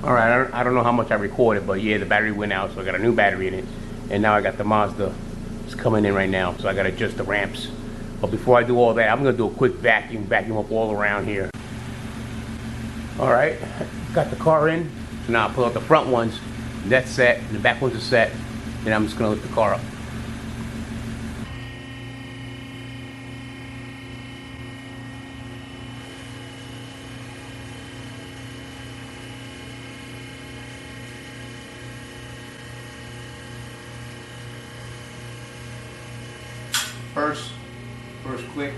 Alright, I don't know how much I recorded, but yeah, the battery went out, so I got a new battery in it. And now I got the Mazda. It's coming in right now, so I gotta adjust the ramps. But before I do all that, I'm gonna do a quick vacuum up all around here. Alright, got the car in. So now I'll pull out the front ones. That's set, and the back ones are set. And I'm just gonna lift the car up. First click.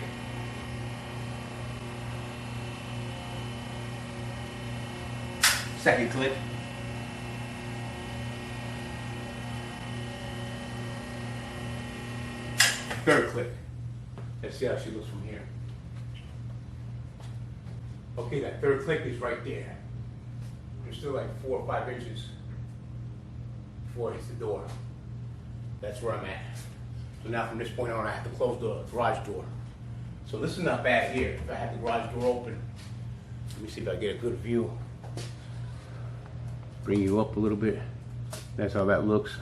Second click. Third click. Let's see how she looks from here. Okay, that third click is right there. There's still like 4 or 5 inches before it hits the door. That's where I'm at. So now from this point on, I have to close the garage door. So this is not bad here. If I have the garage door open, let me see if I get a good view. Bring you up a little bit. That's how that looks.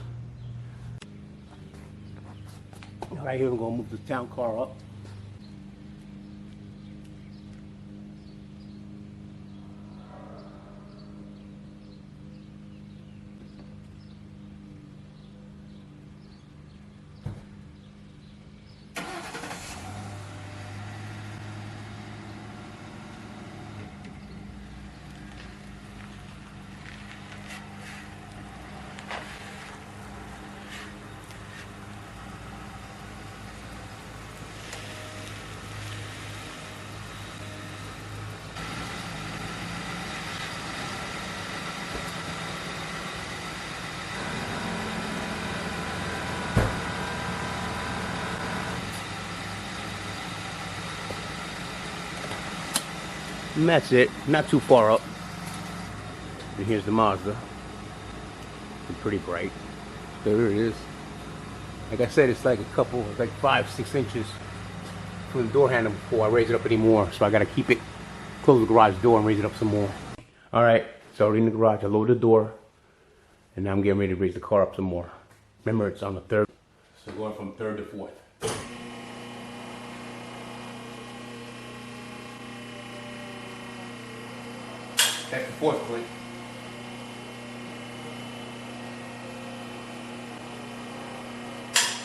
Right here, I'm gonna move the town car up. And that's it, not too far up. And here's the Mazda. It's pretty bright. There it is. Like I said, it's like it's like 5-6 inches from the door handle before I raise it up anymore. So I gotta keep it, close the garage door and raise it up some more. Alright, so already in the garage, I lowered the door. And now I'm getting ready to raise the car up some more. Remember, it's on the third. So going from third to fourth. That's the fourth click.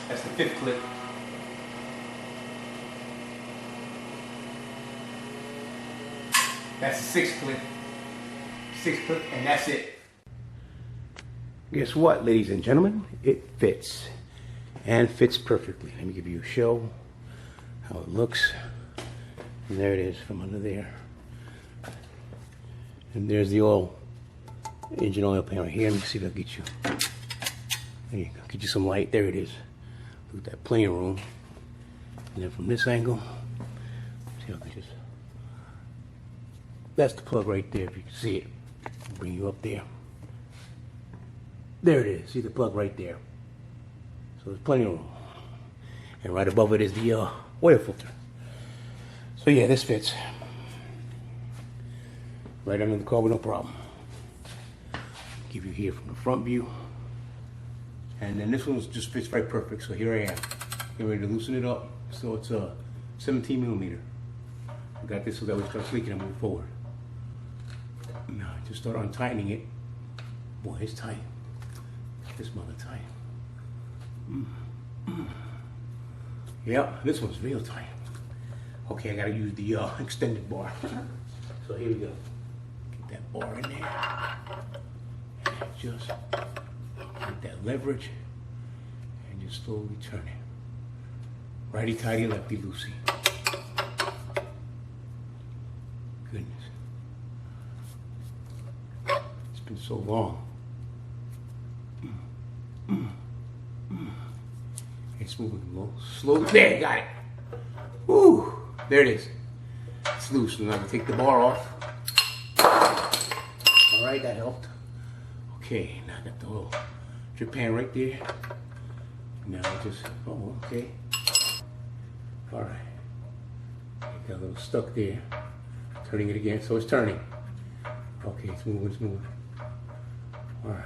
That's the fifth click. That's the sixth click. Sixth click, and that's it. Guess what, ladies and gentlemen? It fits. And fits perfectly. Let me give you a show how it looks. And there it is from under there. And there's the oil, engine oil pan right here. Let me see if I can get you. There you go. Get you some light. There it is. Look at that playing room. And then from this angle, see if I can just. That's the plug right there. If you can see it, I'll bring you up there. There it is. See the plug right there. So there's plenty of room. And right above it is the oil filter. So yeah, this fits. Right under the car with no problem. Give you here from the front view. And then this one just fits right perfect. So here I am. Getting ready to loosen it up. So it's a 17 millimeter. I got this so that we start leaking and move forward. Now I just start untightening it. Boy, it's tight. This mother tight. Yep, this one's real tight. Okay, I gotta use the extended bar. So here we go. That bar in there, and just get that leverage and just slowly turn it. Righty tighty, lefty loosey. Goodness, it's been so long. It's moving low, slow. There, got it. Woo, there it is. It's loose. Now I can take the bar off. Alright, that helped. Okay, now I got the little drip pan right there. Now I just, oh, okay. Alright. Got a little stuck there. Turning it again, so it's turning. Okay, it's moving, it's moving. All right.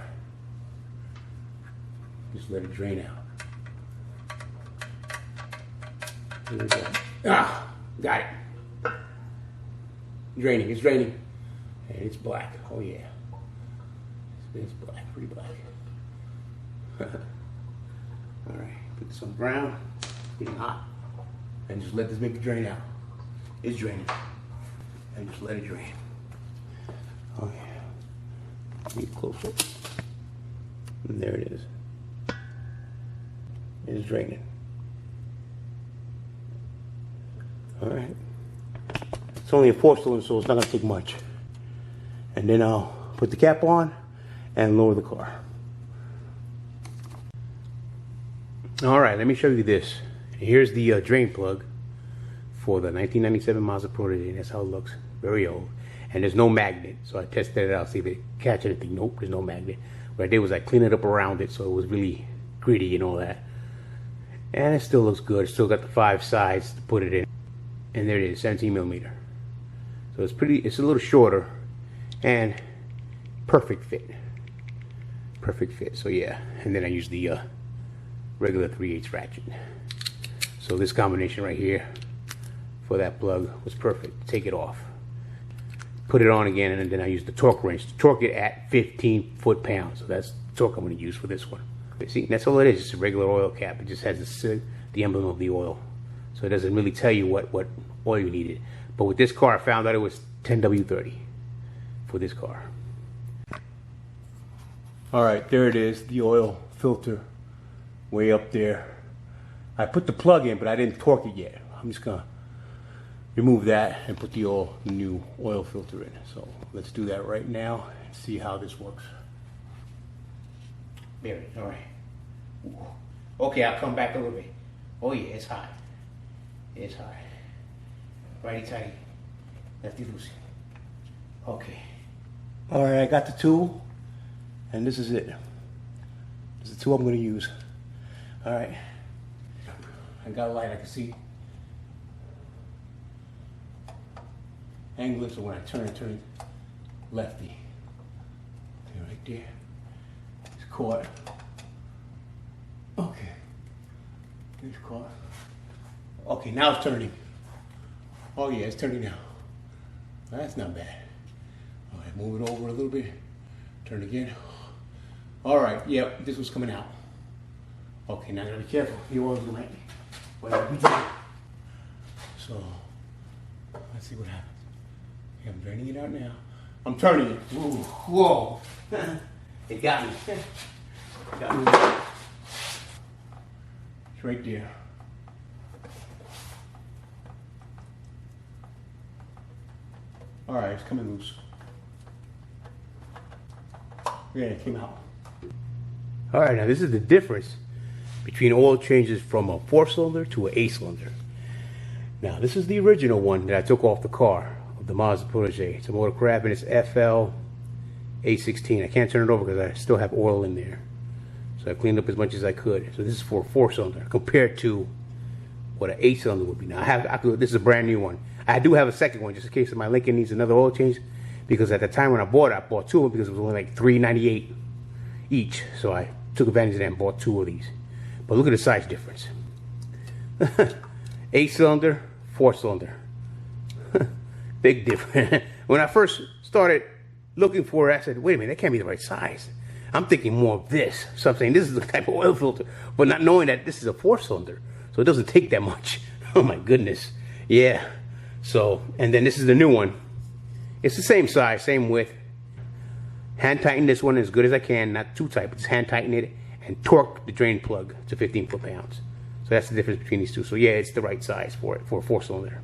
Just let it drain out. Here we go. Ah, got it. Draining, it's draining. And it's black. Oh yeah. It's black, pretty black. All right, put this on the ground. It's getting hot. And just let this make it drain out. It's draining. And just let it drain. Oh yeah. Get closer. And there it is. It's draining. All right. It's only a 4-cylinder, so it's not gonna take much. And then I'll put the cap on and lower the car. All right, let me show you this. Here's the drain plug for the 1997 Mazda Protege. That's how it looks. Very old. And there's no magnet, so I tested it out, see if it catch anything. Nope, there's no magnet. What I did was I cleaned it up around it, so it was really gritty and all that. And it still looks good. Still got the 5 sides to put it in. And there it is, 17 millimeter. So it's a little shorter and perfect fit. Perfect fit, so yeah. And then I use the regular 3/8 ratchet. So this combination right here for that plug was perfect. Take it off. Put it on again, and then I use the torque wrench to torque it at 15 foot-pounds. So that's the torque I'm going to use for this one. See, that's all it is. It's a regular oil cap. It just has the emblem of the oil. So it doesn't really tell you what oil you needed. But with this car, I found out it was 10W30 for this car. All right, there it is, the oil filter way up there. I put the plug in, but I didn't torque it yet. I'm just gonna remove that and put the new oil filter in. So let's do that right now and see how this works. There it is, all right. Ooh. Okay, I'll come back a little bit. Oh yeah, it's hot. It's hot. Righty tighty, lefty loosey. Okay. All right, I got the tool, and this is it. This is the tool I'm going to use. All right. I got a light I can see. Angle it so when I turn it lefty. Okay, right there. It's caught. Okay. It's caught. Okay, now it's turning. Oh yeah, it's turning now. That's not bad. All right, move it over a little bit. Turn again. All right, yep, this was coming out. Okay, now I gotta be careful. The oil's going to dry. So, let's see what happens. Okay, I'm draining it out now. I'm turning it. Ooh, whoa. It got me. It got me. It's right there. All right, it's coming loose. Yeah, it came out. All right, now this is the difference between oil changes from a 4-cylinder to an 8-cylinder. Now, this is the original one that I took off the car of the Mazda Protege. It's a motor crab and it's FL 816. I can't turn it over because I still have oil in there. So I cleaned up as much as I could. So this is for a 4-cylinder compared to what an 8-cylinder would be. Now, this is a brand new one. I do have a second one just in case my Lincoln needs another oil change, because at the time when I bought it, I bought 2 of them because it was only like $3.98 each. So I took advantage of that and bought 2 of these. But look at the size difference. 8-cylinder, 4-cylinder. Big difference. When I first started looking for it, I said, wait a minute, that can't be the right size. I'm thinking more of this. So I'm saying this is the type of oil filter, but not knowing that this is a 4-cylinder. So it doesn't take that much. Oh my goodness. Yeah. So, and then this is the new one. It's the same size, same width. Hand tighten this one as good as I can, not too tight, but just hand tighten it and torque the drain plug to 15 foot-pounds. So that's the difference between these two. So yeah, it's the right size for it, for a 4-cylinder,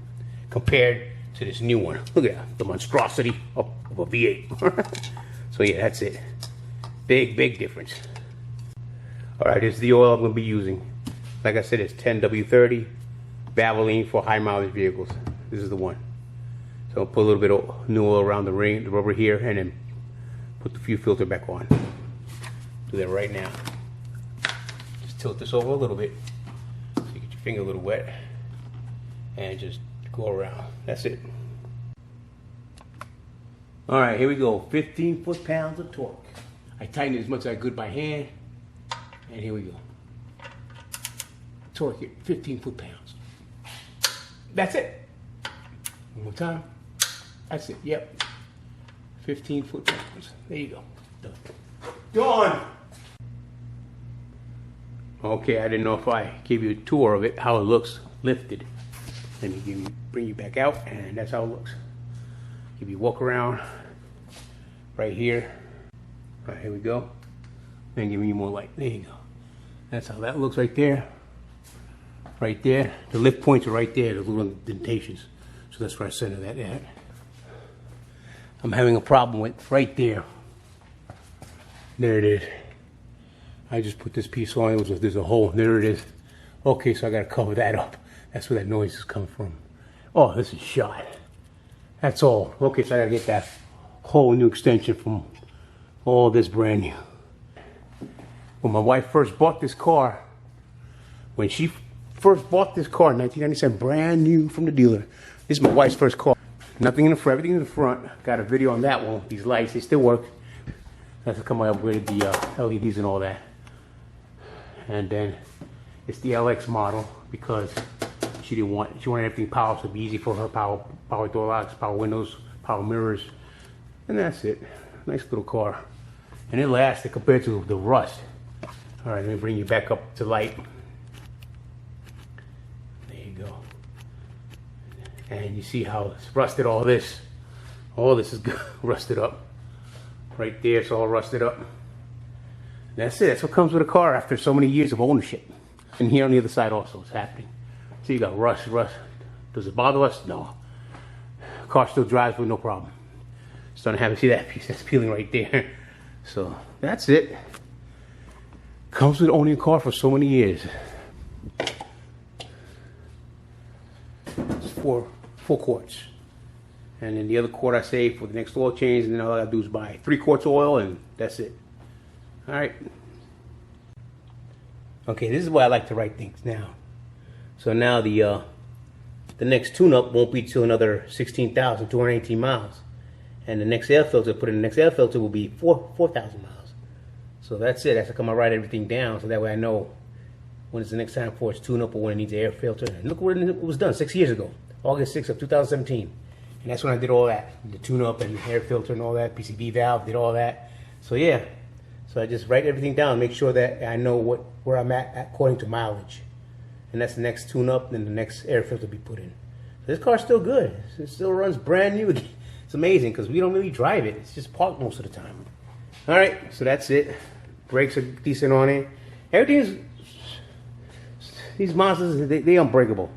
compared to this new one. Look at that, the monstrosity of a V8. So yeah, that's it. Big difference. All right, this is the oil I'm gonna be using. Like I said, it's 10W30 Valvoline for high mileage vehicles. This is the one. So I'll put a little bit of new oil around the ring, the rubber here, and then put the fuel filter back on. Do that right now. Just tilt this over a little bit so you get your finger a little wet, and just go around. That's it. All right, here we go. 15 foot-pounds of torque. I tightened it as much as I could by hand. And here we go. Torque it 15 foot-pounds. That's it. One more time. That's it. Yep. 15 foot-pounds. There you go. Done. Done! Okay, I didn't know if I gave you a tour of it, how it looks lifted. Let me bring you back out, and that's how it looks. Give you a walk around right here. Right, here we go. And giving you more light. There you go. That's how that looks right there. Right there. The lift points are right there, the little indentations. So that's where I center that at. I'm having a problem with right there. There it is. I just put this piece on, there's a hole, there it is. Okay, so I gotta cover that up. That's where that noise is coming from. Oh, this is shot. That's all. Okay, so I gotta get that whole new extension from all this brand new. When my wife first bought this car, when she first bought this car in 1997, brand new from the dealer. This is my wife's first car. Nothing in the front, everything in the front. Got a video on that one. These lights, they still work. That's how come I upgraded the LEDs and all that. And then it's the LX model because she wanted everything power, so it'd be easy for her. Power door locks, power windows, power mirrors, and that's it. Nice little car, and it lasted compared to the rust. All right, let me bring you back up to light. There you go. And you see how it's rusted. All this is rusted up. Right there, it's all rusted up. That's it. That's what comes with a car after so many years of ownership. And here on the other side also, it's happening. So you got rust. Does it bother us? No. Car still drives with no problem. Starting to have see that piece that's peeling right there. So that's it. Comes with owning a car for so many years. It's 4 quarts. And then the other quart I save for the next oil change, and then all I gotta do is buy 3 quarts of oil, and that's it. All right. Okay, this is why I like to write things now. So now the next tune-up won't be till another 16,218 miles, and the next air filter, put in the next air filter, will be 4,000 miles. So that's it. That's how come I write everything down, so that way I know when it's the next time for its tune-up or when it needs an air filter. And look where it was done 6 years ago, August 6th of 2017. And that's when I did all that, the tune-up and air filter and all that, PCV valve, did all that. So yeah, so I just write everything down, make sure that I know where I'm at according to mileage. And that's the next tune-up, then the next air filter be put in. So this car's still good. It still runs brand new. It's amazing because we don't really drive it. It's just parked most of the time. All right, so that's it. Brakes are decent on it. Everything's, these Mazdas, they unbreakable.